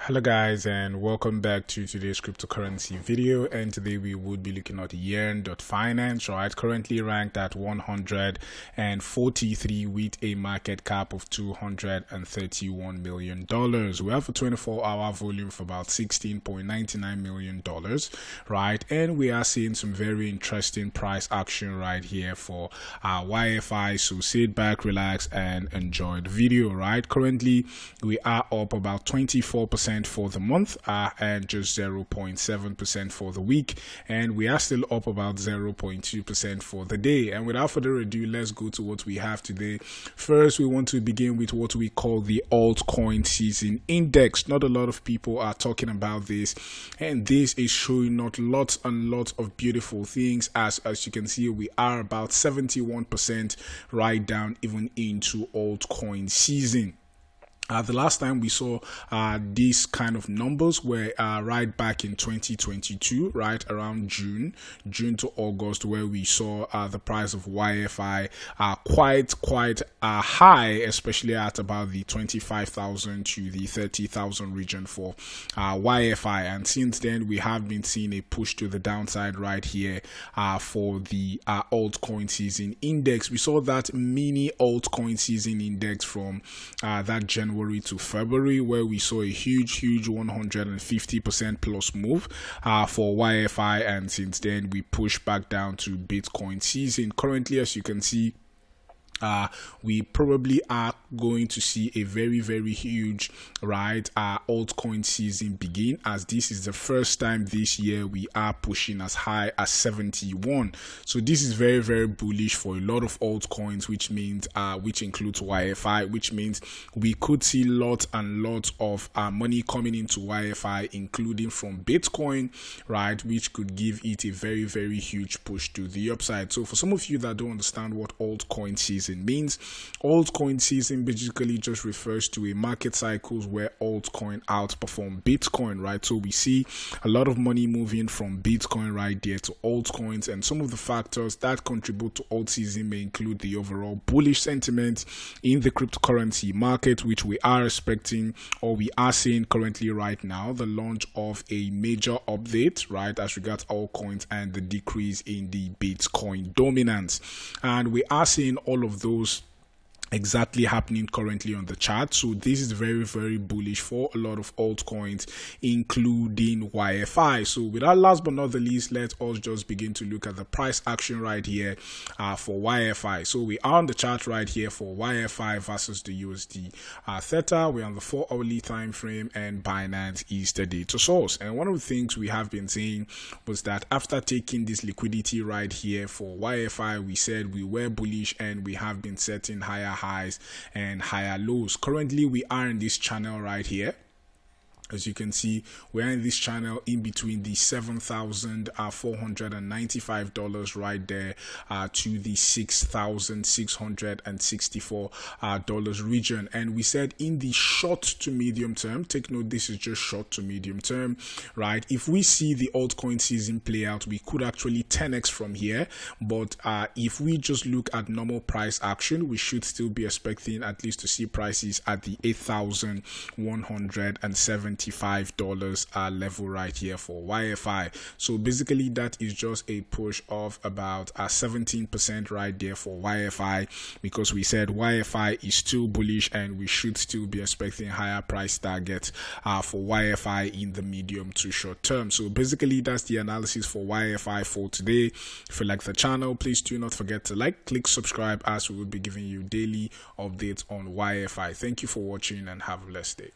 Hello guys, and welcome back to today's cryptocurrency video. And today we would be looking at YEARN.finance, right? Currently ranked at 143 with a market cap of $231 million. We have a 24-hour volume of about $16.99 million, right? And we are seeing some very interesting price action right here for YFI. So sit back, relax, and enjoy the video, right? Currently we are up about 24% for the month and just 0.7% for the week, and we are still up about 0.2% for the day. And without further ado, let's go to what we have today. First, we want to begin with what we call the altcoin season index. Not a lot of people are talking about this, and this is showing not lots and lots of beautiful things. As you can see, we are about 71% right down even into altcoin season. The last time we saw these kind of numbers were right back in 2022, right around June to August, where we saw the price of YFI quite high, especially at about the 25,000 to the 30,000 region for YFI. And since then, we have been seeing a push to the downside right here for the altcoin season index. We saw that mini altcoin season index from that January to February, where we saw a huge 150% plus move for YFI, and since then we pushed back down to Bitcoin season. Currently, as you can see, we probably are going to see a very huge altcoin season begin, as this is the first time this year we are pushing as high as 71. So this is very bullish for a lot of altcoins, which means which includes YFI, which means we could see lots and lots of money coming into YFI, including from Bitcoin, right, which could give it a very huge push to the upside. So for some of you that don't understand what altcoin season means, altcoin season basically just refers to a market cycles where altcoin outperform Bitcoin, right? So we see a lot of money moving from Bitcoin right there to altcoins, and some of the factors that contribute to alt season may include the overall bullish sentiment in the cryptocurrency market, which we are expecting, or we are seeing currently right now, the launch of a major update, right, as regards altcoins, and the decrease in the Bitcoin dominance. And we are seeing all of those exactly happening currently on the chart. So this is very bullish for a lot of altcoins, including YFI. So without last but not the least, let us just begin to look at the price action right here for YFI. So we are on the chart right here for YFI versus the USD Theta. We're on the 4-hourly time frame, and Binance is the data source. And one of the things we have been saying was that after taking this liquidity right here for YFI, we said we were bullish, and we have been setting higher highs and higher lows. Currently we are in this channel right here. As you can see, we're in this channel in between the $7,495 right there to the $6,664 region. And we said in the short to medium term, take note, this is just short to medium term, right? If we see the altcoin season play out, we could actually 10x from here. But if we just look at normal price action, we should still be expecting at least to see prices at the $8,175 level right here for YFI. So basically that is just a push of about 17% right there for YFI, because we said YFI is still bullish, and we should still be expecting higher price targets for YFI in the medium to short term. So basically that's the analysis for YFI for today. If you like the channel, please do not forget to click subscribe, as we will be giving you daily updates on YFI. Thank you for watching, and have a blessed day.